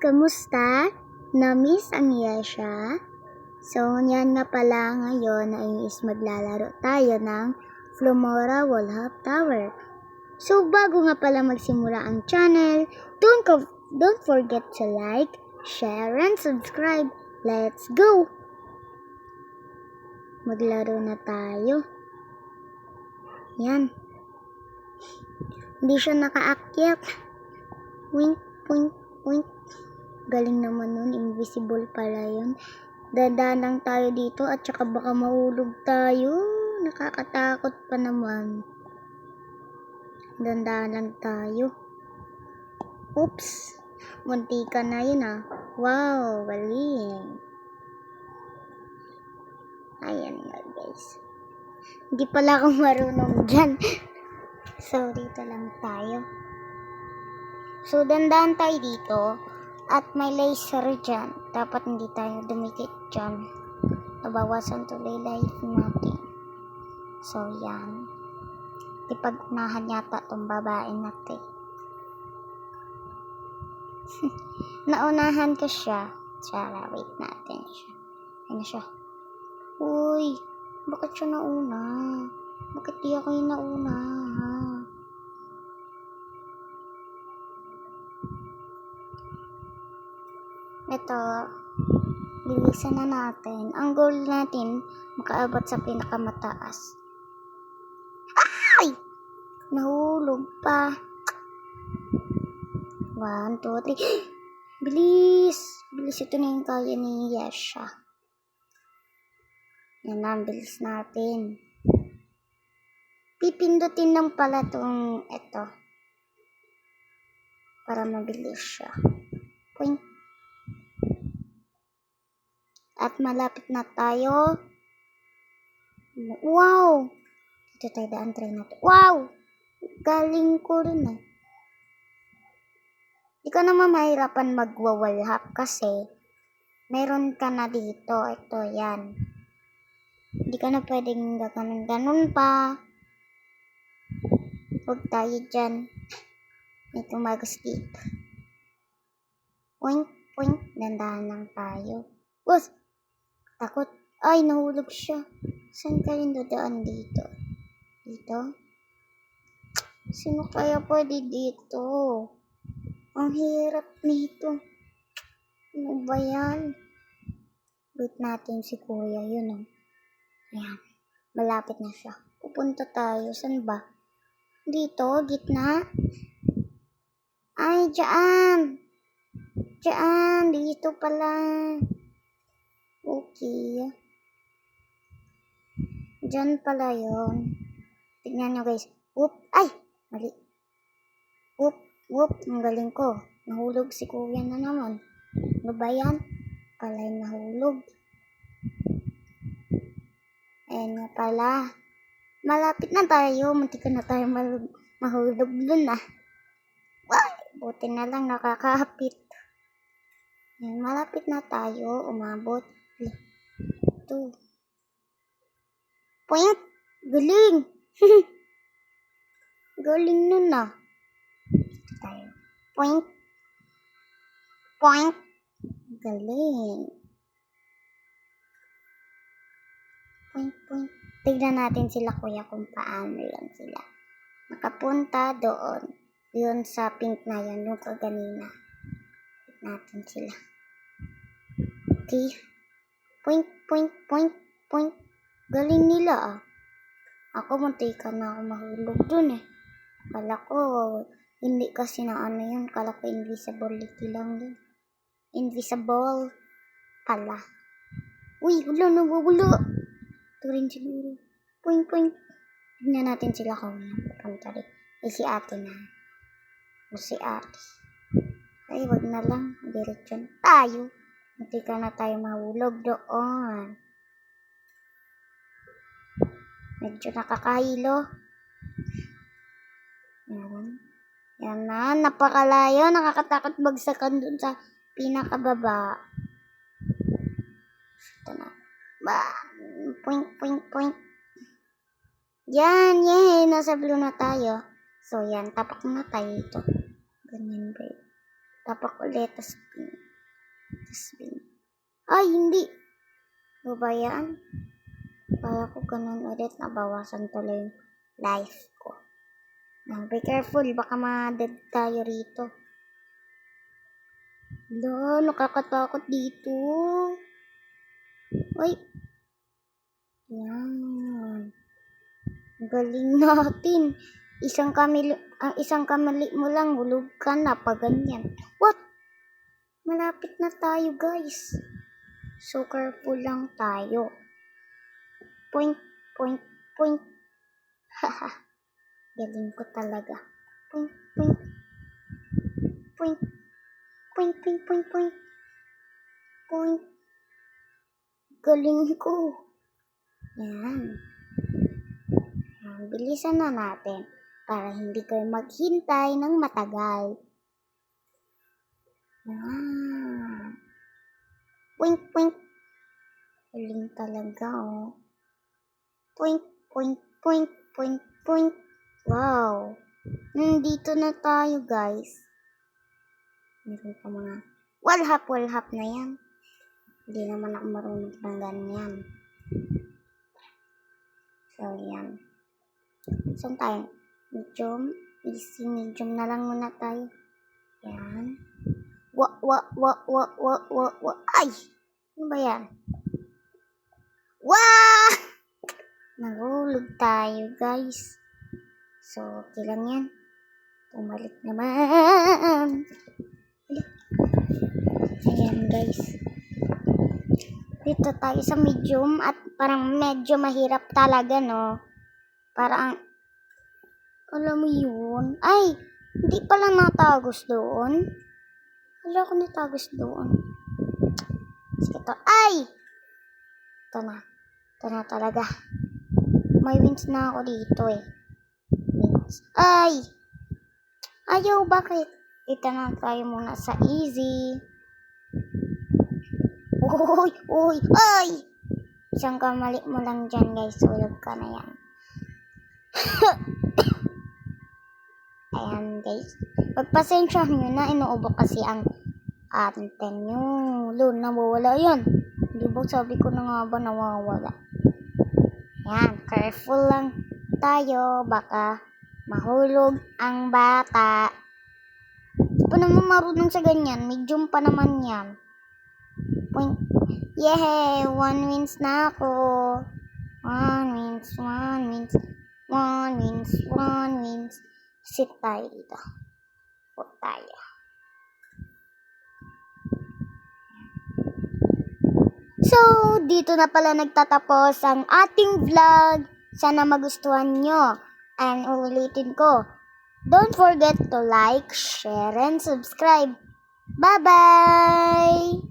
kamusta? Na-miss ang Yesha? So, yan nga pala ngayon ay maglalaro tayo ng Flumora Wallhop Tower. So, bago nga pala magsimula ang channel, don't forget to like, share, and subscribe. Let's go! Maglaro na tayo. Yan. Hindi siya nakaakyat. Wink, wink, wink. Galing naman nun. Invisible pala yun. Dadaan lang tayo dito at saka baka mahulog tayo. Nakakatakot pa naman. Dandaan lang tayo. Oops. Muntika na yun ah. Wow, galing. Ayan nga guys. Hindi pala ako marunong dyan. So, dito lang tayo. So, dandaan tayo dito. At may laser dyan. Dapat hindi tayo dumikit dyan. Nabawasan tuloy life natin. So, yan. Ipag-unahan yata itong babae natin. Naunahan ko siya. Tsara, wait natin siya. Ano siya? Uy, bakit siya nauna? Bakit di ako yung nauna? Ha? Ito, bilisan na natin. Ang goal natin, makaabot sa pinakamataas. Ay! Nahulog pa. 1, 2, 3. Bilis! Bilis ito na yung kaya ni Yesha. Yan na, bilis natin. Pipindutin lang pala itong ito. Para mabilis siya. Point. At malapit na tayo. Wow! Dito tayo daan, try natin. Wow! Galing ko rin eh. Di ka naman mahirapan magwawalhap kasi meron ka na dito. Ito, yan. Hindi ka na pwedeng ganun pa. Huwag tayo dyan. May tumagas dito. Point, point. Dandahan lang tayo. Us! Takot. Ay, nahulog siya. Saan ka rin dadaan dito? Dito? Sino kaya pwede dito? Ang hirap nito. Ano ba yan? Wait natin si kuya. Yun o. Ayan. Malapit na siya. Pupunta tayo. Saan ba? Dito? Gitna? Ay, dyan. Dyan. Dito pala. Okay. Dyan pala yun. Tignan nyo guys. Whoop. Ay! Mali. Whoop. Whoop. Ang galing ko. Nahulog si kuya na naman. Ano ba yan? Pala'y nahulog. Ayan nga pala. Malapit na tayo. Muntik na tayo mahulog dun ah. Ay! Buti na lang nakakahapit. Ayan, malapit na tayo. Umabot. Ito. Point. Galing. Galing nun ah. Ito tayo. Point. Point. Galing. Point, point. Tignan natin sila kuya kung paano yan sila. Nakapunta doon. Yun sa pink na yan. Yung kaganina. Tignan natin sila. Okay. Point, point, point, point. Galing nila ah. Ako muntikan na ako mahulog dun eh. Kala ko, hindi kasi na ano yun. Kala ko invisibility lang yun. Invisible pala. Uy, wala na wala. Ito rin siguro. Point, point. Tignan natin sila kung pupunta rin. Eh si ate na. O si ate. Ay, wag na lang. Diretsyon tayo. Muntikan na tayo mahulog doon. Medyo nakakahilo. Yan na. Napakalayo. Nakakatakot bagsakan dun sa pinakababa. Ito na. Point, point, point. Yan. Yay. Nasa blue na tayo. So, yan. Tapak na tayo ito. Ganyan ba? Tapak ulit. dustbin. Ay, hindi. Babayaan. Kaya ko ganun ulit, nabawasan tuloy yung life ko. Be careful, baka ma-dead tayo rito. Nakakatakot dito. Ay. Yan. Galing natin. Ang isang kamali mo lang, hulog ka na pa ganyan. What? Malapit na tayo, guys. So careful lang tayo. Point. Haha. Galing ko talaga. Point. Galing ko. Yan. Bilisan na natin para hindi kayo maghintay ng matagal. Yan. Point. Galing talaga, oh. Point. Wow. Nandito na tayo, guys. Meron pa mga walhap na yan. Hindi naman ako marunong ng ganyan. So, yan. Saan tayo? Medium. Easy, medium na lang muna tayo. Yan. Ay! Ano ba yan? Wah! Nahulog tayo, guys. So, okay lang yan. Pumalik naman. Ayan, guys. Dito tayo sa medium at parang medyo mahirap talaga, no? Parang, alam mo yun? Ay, hindi pala natagos doon. Wala ko natagos doon. Ito, ay! Ito na talaga. May wins na ako dito eh. Wins. Ay! Ayaw, bakit? Dito na tayo muna sa easy. Uy! Ay! Isang kamali mo lang dyan, guys. Ulog ka na yan. Ayan, guys. Pagpasensya nyo na, inuubo kasi ang anten nyo. Nawawala yan. Di ba sabi ko na nga ba nawawala? Yan, careful lang tayo. Baka mahulog ang bata. Di pa naman marunong sa ganyan. Medium pa naman yan. Point. Yehey! 1 wins na ako. 1 wins. Sit tayo dito. Put tayo. So, dito na pala nagtatapos ang ating vlog. Sana magustuhan nyo. And ulitin ko, don't forget to like, share, and subscribe. Bye-bye!